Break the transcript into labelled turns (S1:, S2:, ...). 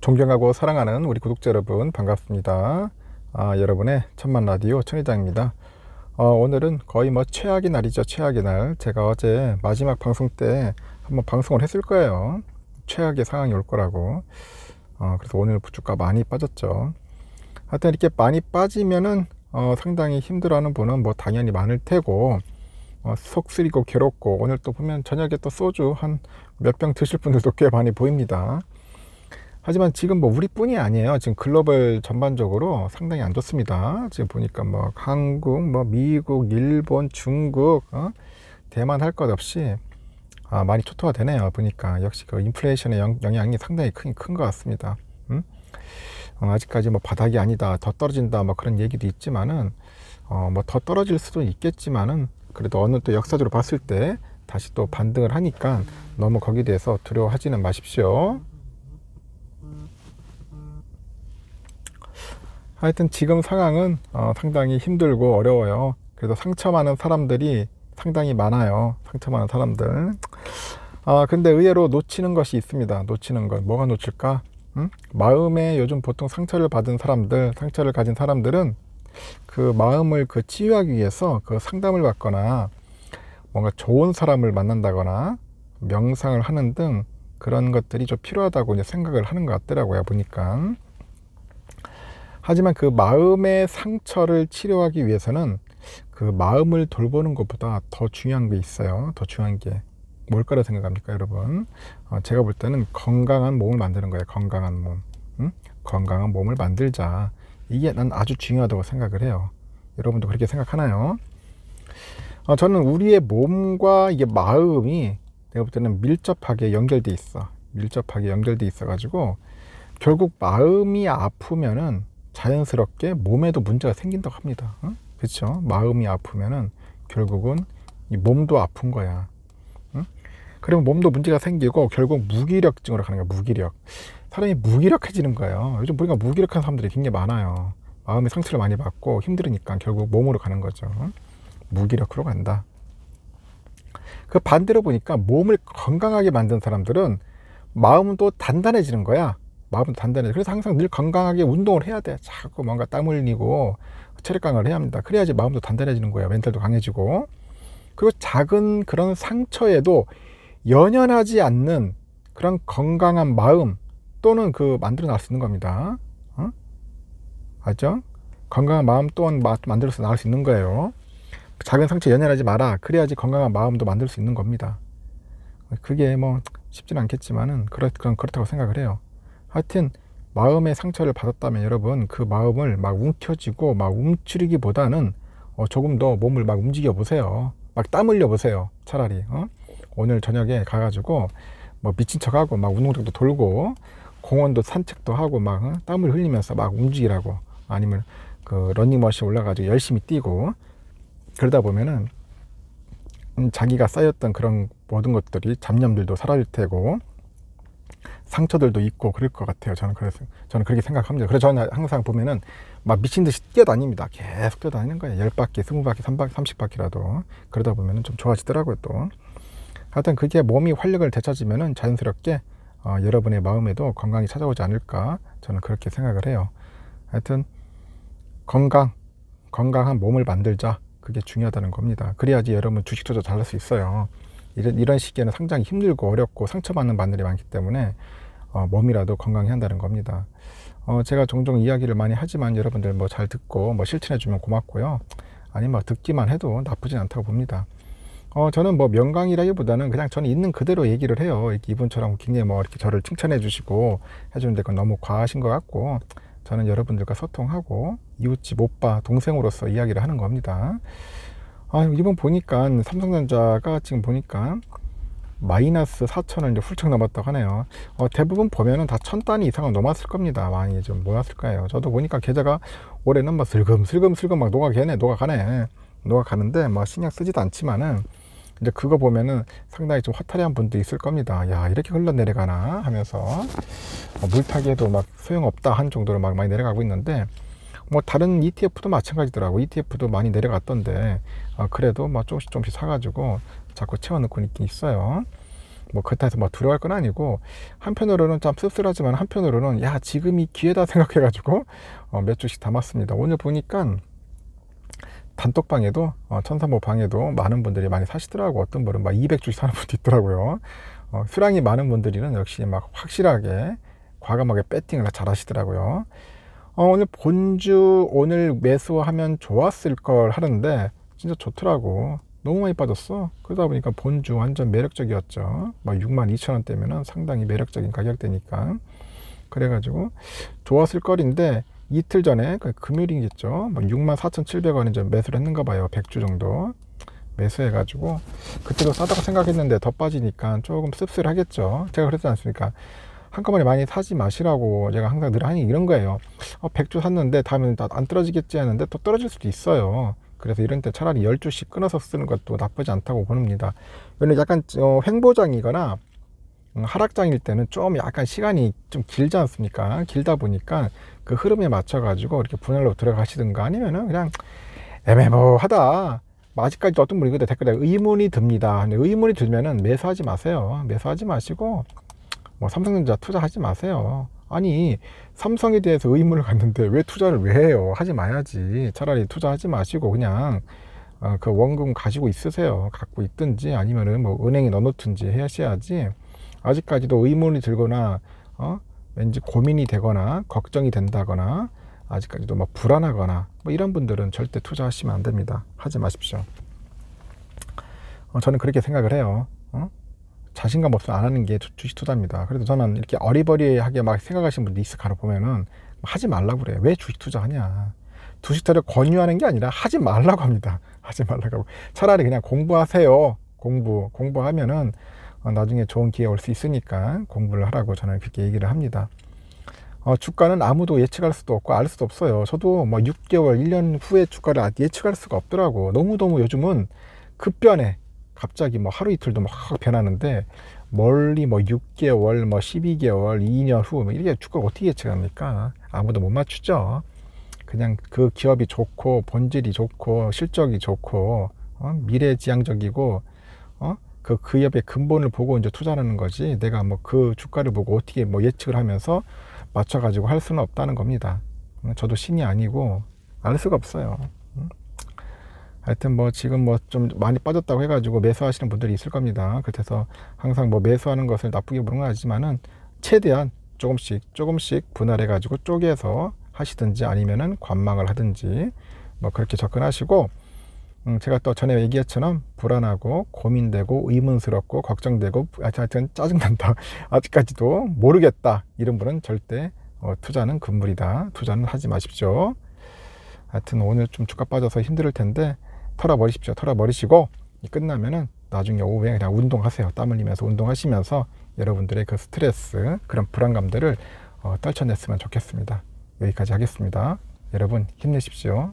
S1: 존경하고 사랑하는 우리 구독자 여러분 반갑습니다. 여러분의 천만 라디오 천회장입니다. 오늘은 거의 뭐 최악의 날이죠. 최악의 날. 제가 어제 마지막 방송 때 한번 방송을 했을 거예요. 최악의 상황이 올 거라고. 그래서 오늘 주가 많이 빠졌죠. 하여튼 이렇게 많이 빠지면은 상당히 힘들어하는 분은 뭐 당연히 많을 테고, 속 쓰리고 괴롭고, 오늘 또 보면 저녁에 또 소주 한 몇 병 드실 분들도 꽤 많이 보입니다. 하지만 지금 뭐 우리뿐이 아니에요. 지금 글로벌 전반적으로 상당히 안 좋습니다. 지금 보니까 뭐 한국, 뭐 미국, 일본, 중국, 대만 할 것 없이 많이 초토화 되네요. 보니까 역시 그 인플레이션의 영향이 상당히 큰 것 같습니다. 아직까지 뭐 바닥이 아니다, 더 떨어진다, 뭐 그런 얘기도 있지만은 뭐 더 떨어질 수도 있겠지만은 그래도 어느 또 역사적으로 봤을 때 다시 또 반등을 하니까 너무 거기에 대해서 두려워하지는 마십시오. 하여튼 지금 상황은 상당히 힘들고 어려워요. 그래서 상처 많은 사람들이 상당히 많아요. 상처 많은 사람들. 근데 의외로 놓치는 것이 있습니다. 놓치는 것. 뭐가 놓칠까? 마음에 요즘 보통 상처를 받은 사람들, 상처를 가진 사람들은 그 마음을 치유하기 위해서 그 상담을 받거나 뭔가 좋은 사람을 만난다거나 명상을 하는 등 그런 것들이 좀 필요하다고 이제 생각을 하는 것 같더라고요. 보니까. 하지만 그 마음의 상처를 치료하기 위해서는 그 마음을 돌보는 것보다 더 중요한 게 있어요. 더 중요한 게 뭘까라고 생각합니까, 여러분? 제가 볼 때는 건강한 몸을 만드는 거예요. 건강한 몸. 건강한 몸을 만들자. 이게 난 아주 중요하다고 생각을 해요. 여러분도 그렇게 생각하나요? 저는 우리의 몸과 이게 마음이 내가 볼 때는 밀접하게 연결돼 있어. 밀접하게 연결돼 있어 가지고 결국 마음이 아프면은 자연스럽게 몸에도 문제가 생긴다고 합니다. 그렇죠? 마음이 아프면은 결국은 이 몸도 아픈 거야. 그러면 몸도 문제가 생기고 결국 무기력증으로 가는 거야. 무기력. 사람이 무기력해지는 거예요. 요즘 보니까 무기력한 사람들이 굉장히 많아요. 마음의 상처를 많이 받고 힘들으니까 결국 몸으로 가는 거죠. 무기력으로 간다. 그 반대로 보니까 몸을 건강하게 만든 사람들은 마음도 단단해지는 거야. 마음도 단단해. 그래서 항상 늘 건강하게 운동을 해야 돼. 자꾸 뭔가 땀 흘리고 체력 강화를 해야 합니다. 그래야지 마음도 단단해지는 거예요. 멘탈도 강해지고. 그리고 작은 그런 상처에도 연연하지 않는 그런 건강한 마음 또는 만들어 낼 수 있는 겁니다. 알죠? 건강한 마음 또한 만들어서 나올 수 있는 거예요. 작은 상처에 연연하지 마라. 그래야지 건강한 마음도 만들 수 있는 겁니다. 그게 뭐 쉽지는 않겠지만은 그렇다고 생각을 해요. 하여튼 마음의 상처를 받았다면 여러분 그 마음을 막 움켜쥐고 막 움츠리기보다는 조금 더 몸을 막 움직여 보세요. 막 땀 흘려 보세요. 차라리 오늘 저녁에 가가지고 뭐 미친 척하고 막 운동장도 돌고 공원도 산책도 하고 막 땀을 흘리면서 막 움직이라고, 아니면 그 러닝머신 올라가지고 열심히 뛰고 그러다 보면은 자기가 쌓였던 그런 모든 것들이 잡념들도 사라질 테고 상처들도 있고 그럴 것 같아요. 저는 그렇게 생각합니다. 그래서 저는 항상 보면은 막 미친 듯이 뛰어다닙니다. 계속 뛰어다니는 거예요. 10바퀴, 20바퀴, 30바퀴라도. 그러다 보면은 좀 좋아지더라고요, 또. 하여튼 그게 몸이 활력을 되찾으면은 자연스럽게 여러분의 마음에도 건강이 찾아오지 않을까, 저는 그렇게 생각을 해요. 하여튼 건강한 몸을 만들자. 그게 중요하다는 겁니다. 그래야지 여러분 주식 투자 잘할 수 있어요. 이런 시기에는 상당히 힘들고 어렵고 상처받는 분들이 많기 때문에 몸이라도 건강해야 한다는 겁니다. 제가 종종 이야기를 많이 하지만 여러분들 뭐 잘 듣고 뭐 실천해 주면 고맙고요. 아니면 뭐 듣기만 해도 나쁘진 않다고 봅니다. 저는 뭐 명강이라기보다는 그냥 저는 있는 그대로 얘기를 해요. 이분처럼 굉장히 뭐 이렇게 저를 칭찬해 주시고 해주는데 그건 너무 과하신 것 같고, 저는 여러분들과 소통하고 이웃집 오빠 동생으로서 이야기를 하는 겁니다. 이번 보니까 삼성전자가 지금 보니까 마이너스 4천을 이제 훌쩍 넘었다고 하네요. 대부분 보면은 다 1000단위 이상은 넘었을 겁니다. 많이 좀 모였을 거예요. 저도 보니까 계좌가 올해는 막 슬금슬금 막 녹아가는데 뭐 신경 쓰지도 않지만은 이제 그거 보면은 상당히 좀 허탈해한 분도 있을 겁니다. 야, 이렇게 흘러내려가나 하면서 물타기에도 막 소용없다 한 정도로 막 많이 내려가고 있는데, 뭐 다른 ETF도 마찬가지더라고. ETF도 많이 내려갔던데 그래도 뭐 조금씩 사가지고 자꾸 채워넣고 있긴 있어요. 뭐 그렇다 해서 뭐 두려워할 건 아니고, 한편으로는 좀 씁쓸하지만 한편으로는 야 지금이 기회다 생각해 가지고 몇 주씩 담았습니다. 오늘 보니까 단톡방에도 천사모 방에도 많은 분들이 많이 사시더라고. 어떤 분은 막 200주씩 사는 분도 있더라고요. 수량이 많은 분들은 역시 막 확실하게 과감하게 배팅을 잘 하시더라고요. 오늘 본주 오늘 매수하면 좋았을 걸 하는데 진짜 좋더라고. 너무 많이 빠졌어. 그러다 보니까 본주 완전 매력적이었죠. 막 62,000원대면은 상당히 매력적인 가격대니까. 그래가지고 좋았을 거리인데 이틀 전에 금요일이겠죠. 뭐 64,700원에 좀 매수를 했는가 봐요. 100주 정도 매수해가지고 그때도 싸다고 생각했는데 더 빠지니까 조금 씁쓸하겠죠. 제가 그랬지 않습니까? 한꺼번에 많이 사지 마시라고 제가 항상 늘 하니 이런 거예요. 100주 샀는데 다음에는 안 떨어지겠지 하는데 또 떨어질 수도 있어요. 그래서 이런 때 차라리 10주씩 끊어서 쓰는 것도 나쁘지 않다고 봅니다. 왜냐면 약간 횡보장이거나 하락장일 때는 좀 약간 시간이 좀 길지 않습니까? 길다 보니까 그 흐름에 맞춰 가지고 이렇게 분할로 들어가시든가, 아니면은 그냥 애매모호하다, 아직까지 어떤 분이 댓글에 의문이 듭니다. 근데 의문이 들면은 매수하지 마세요. 매수하지 마시고 뭐 삼성전자 투자하지 마세요. 아니 삼성에 대해서 의문을 갖는데 왜 투자를 왜 해요? 하지 마야지. 차라리 투자하지 마시고 그냥 그 원금 가지고 있으세요. 갖고 있든지 아니면은 뭐 은행에 넣어놓든지 하셔야지. 아직까지도 의문이 들거나 왠지 고민이 되거나 걱정이 된다거나 아직까지도 막 불안하거나 뭐 이런 분들은 절대 투자하시면 안 됩니다. 하지 마십시오. 저는 그렇게 생각을 해요. 자신감 없으면 안 하는 게 주식 투자입니다. 그래도 저는 이렇게 어리버리하게 막 생각하시는 분들 있어 가로 보면은 하지 말라고 그래요. 왜 주식 투자하냐? 주식 투자를 권유하는 게 아니라 하지 말라고 합니다. 하지 말라고 하고 차라리 그냥 공부하세요. 공부하면은 나중에 좋은 기회 올 수 있으니까 공부를 하라고 저는 그렇게 얘기를 합니다. 주가는 아무도 예측할 수도 없고 알 수도 없어요. 저도 뭐 6개월, 1년 후에 주가를 예측할 수가 없더라고. 너무너무 요즘은 급변해. 갑자기 뭐 하루 이틀도 막 변하는데 멀리 뭐 6개월, 뭐 12개월, 2년 후 뭐 이렇게 주가를 어떻게 예측합니까? 아무도 못 맞추죠. 그냥 그 기업이 좋고 본질이 좋고 실적이 좋고 미래지향적이고 그 기업의 근본을 보고 이제 투자하는 거지, 내가 뭐 그 주가를 보고 어떻게 뭐 예측을 하면서 맞춰가지고 할 수는 없다는 겁니다. 저도 신이 아니고 알 수가 없어요. 하여튼 뭐 지금 뭐 좀 많이 빠졌다고 해가지고 매수하시는 분들이 있을 겁니다. 그래서 항상 뭐 매수하는 것을 나쁘게 보는 건 아니지만은 최대한 조금씩 분할해가지고 쪼개서 하시든지 아니면은 관망을 하든지 뭐 그렇게 접근하시고, 제가 또 전에 얘기했처럼 불안하고 고민되고 의문스럽고 걱정되고 하여튼 짜증난다, 아직까지도 모르겠다, 이런 분은 절대 투자는 금물이다. 투자는 하지 마십시오. 하여튼 오늘 좀 주가 빠져서 힘들 텐데 털어버리십시오. 털어버리시고 끝나면은 나중에 오후에 그냥 운동하세요. 땀 흘리면서 운동하시면서 여러분들의 그 스트레스, 그런 불안감들을 떨쳐냈으면 좋겠습니다. 여기까지 하겠습니다. 여러분 힘내십시오.